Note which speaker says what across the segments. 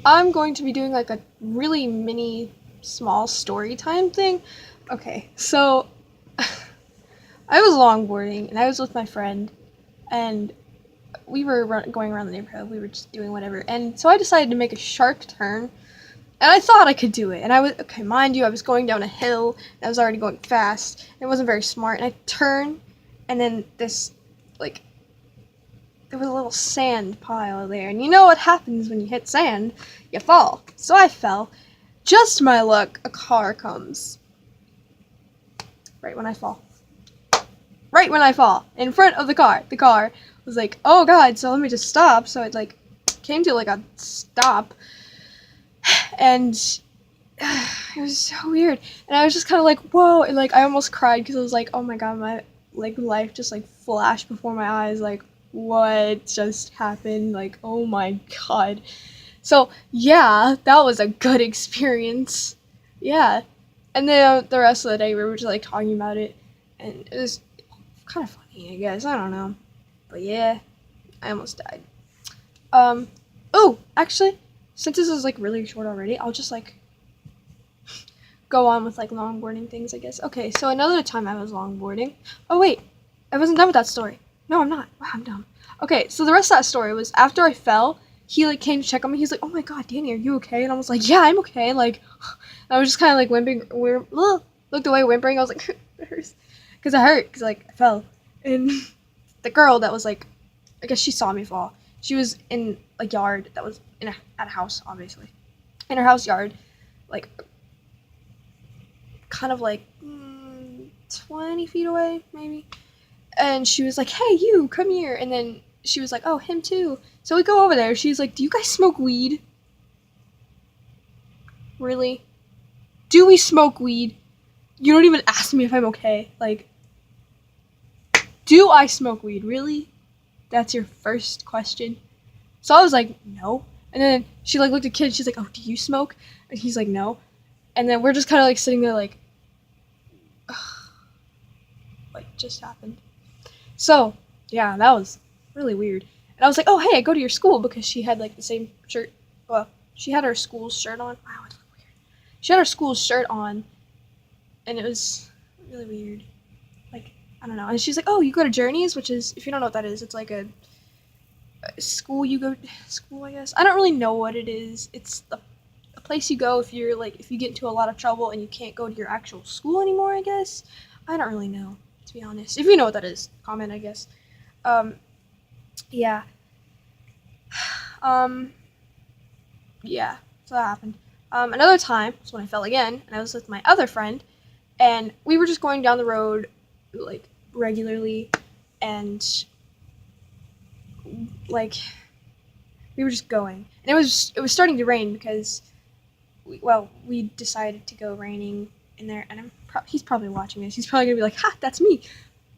Speaker 1: I'm going to be doing like a really mini small story time thing. Okay, so I was longboarding and I was with my friend and we were going around the neighborhood. We were just doing whatever. And so I decided to make a sharp turn and I thought I could do it. And I was, okay, mind you, I was going down a hill and I was already going fast. And it wasn't very smart. And I turned and then like, there was a little sand pile there. And you know what happens when you hit sand? You fall. So I fell. Just my luck, a car comes. Right when I fall. Right when I fall. In front of the car. The car was like, oh god, so let me just stop. So it like came to like a stop. And it was so weird. And I was just kind of like, whoa. And like I almost cried because I was like, oh my god, my like life just like flashed before my eyes. Like, what just happened? Like, oh my god. So yeah, that was a good experience. Yeah. And then the rest of the day we were just like talking about it, and it was kind of funny, I guess. I don't know, but yeah, I almost died. Um. Oh, actually, since this is like really short already, I'll just like go on with like longboarding things, I guess. Okay, so another time I was longboarding. Oh wait, I wasn't done with that story. No, I'm not. Wow, I'm dumb. Okay, so the rest of that story was after I fell, he like came to check on me. He's like, "Oh my god, Danny, are you okay?" And I was like, "Yeah, I'm okay." Like, I was just kind of like whimpering, looked away, whimpering. I was like, "It hurts," because it hurt, because like I fell, and the girl that was like, I guess she saw me fall. She was in a yard that was at a house, obviously, in her house yard, like kind of like 20 feet away, maybe. And she was like, "Hey, you, come here." And then she was like, "Oh, him too." So we go over there. She's like, "Do you guys smoke weed?" Really? Do we smoke weed? You don't even ask me if I'm okay. Like, do I smoke weed? Really? That's your first question? So I was like, "No." And then she like looked at kid. She's like, "Oh, do you smoke?" And he's like, "No." And then we're just kind of like sitting there like, what just happened? So, yeah, that was really weird. And I was like, "Oh, hey, I go to your school," because she had like the same shirt. Well, she had her school's shirt on. Wow, it looked weird. She had her school's shirt on, and it was really weird. Like, I don't know. And she's like, "Oh, you go to Journeys," which is, if you don't know what that is, it's like a school you go school, I guess. I don't really know what it is. It's a place you go if you're like if you get into a lot of trouble and you can't go to your actual school anymore, I guess. I don't really know, to be honest. If you know what that is, comment, I guess. Um, yeah. Um, yeah. So that happened. Another time was when I fell again, and I was with my other friend, and we were just going down the road, like regularly, and like we were just going, and it was starting to rain because we decided to go raining in there, and he's probably watching this. He's probably gonna be like, "Ha, that's me.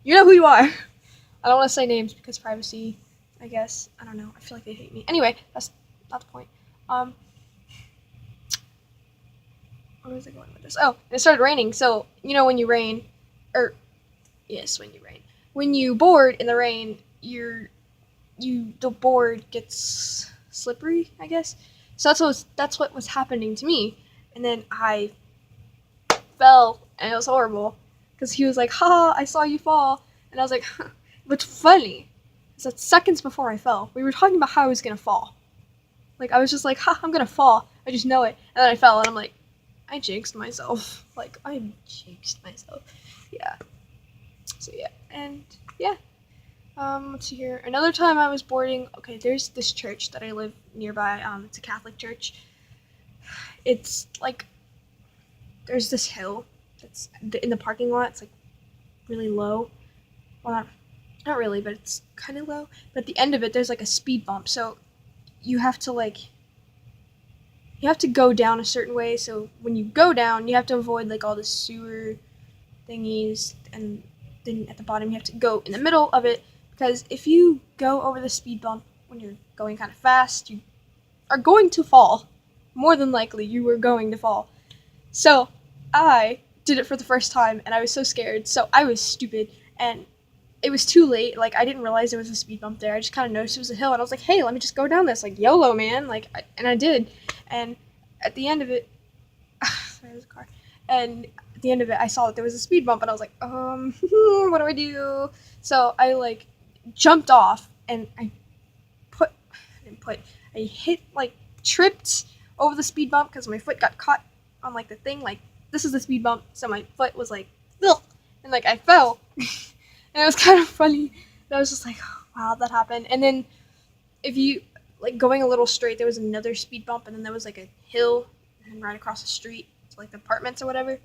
Speaker 1: You know who you are." I don't want to say names because privacy, I guess. I don't know. I feel like they hate me. Anyway, that's not the point. Um, where was I going with this? Oh, it started raining. So you know when you rain, or yes, when you rain, when you board in the rain, the board gets slippery, I guess. So that's what was happening to me, and then I fell, and it was horrible because he was like, "Ha, I saw you fall," and I was like, huh. What's funny is that seconds before I fell, we were talking about how I was gonna fall. Like I was just like, "Ha, I'm gonna fall. I just know it," and then I fell, and I'm like, I jinxed myself. Like I jinxed myself. Yeah. So yeah, and yeah. Let's see here. Another time I was boarding. Okay, there's this church that I live nearby. It's a Catholic church. It's like there's this hill that's in the parking lot. It's like really low. Well, not really, but it's kind of low. But at the end of it, there's like a speed bump. So you have to like you have to go down a certain way. So when you go down, you have to avoid like all the sewer thingies, and then at the bottom you have to go in the middle of it, because if you go over the speed bump when you're going kind of fast, you are going to fall. More than likely, you were going to fall. So I did it for the first time, and I was so scared. So I was stupid, and it was too late. Like, I didn't realize there was a speed bump there. I just kind of noticed it was a hill, and I was like, hey, let me just go down this. Like, YOLO, man. Like, and I did. And at the end of it, sorry, there's a car. And at the end of it, I saw that there was a speed bump, and I was like, what do I do? So I, like, jumped off, and I hit, like, tripped over the speed bump because my foot got caught on, like, the thing. Like, this is the speed bump, so my foot was like, ugh, and, like, I fell. And it was kind of funny. And I was just like, oh, wow, that happened. And then if you, like, going a little straight, there was another speed bump, and then there was, like, a hill and right across the street to, like, the apartments or whatever.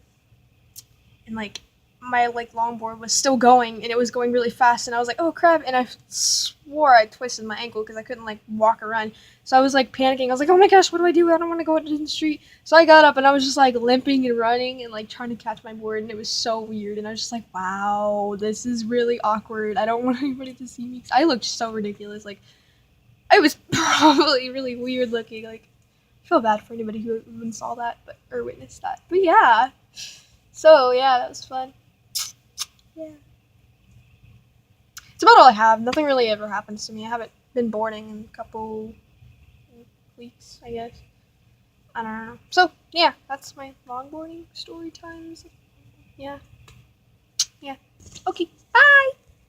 Speaker 1: And, like, my, like, longboard was still going, and it was going really fast, and I was like, oh, crap, and I swore I twisted my ankle because I couldn't, like, walk or run. So I was, like, panicking. I was like, oh, my gosh, what do I do? I don't want to go out into the street. So I got up, and I was just, like, limping and running and, like, trying to catch my board, and it was so weird, and I was just like, wow, this is really awkward. I don't want anybody to see me. I looked so ridiculous. Like, I was probably really weird looking. Like, I feel bad for anybody who even saw that or witnessed that. But, yeah. So, yeah, that was fun. Yeah. It's about all I have. Nothing really ever happens to me. I haven't been boarding in a couple weeks, I guess. I don't know. So, yeah, that's my longboarding story times. Yeah. Yeah. Okay. Bye!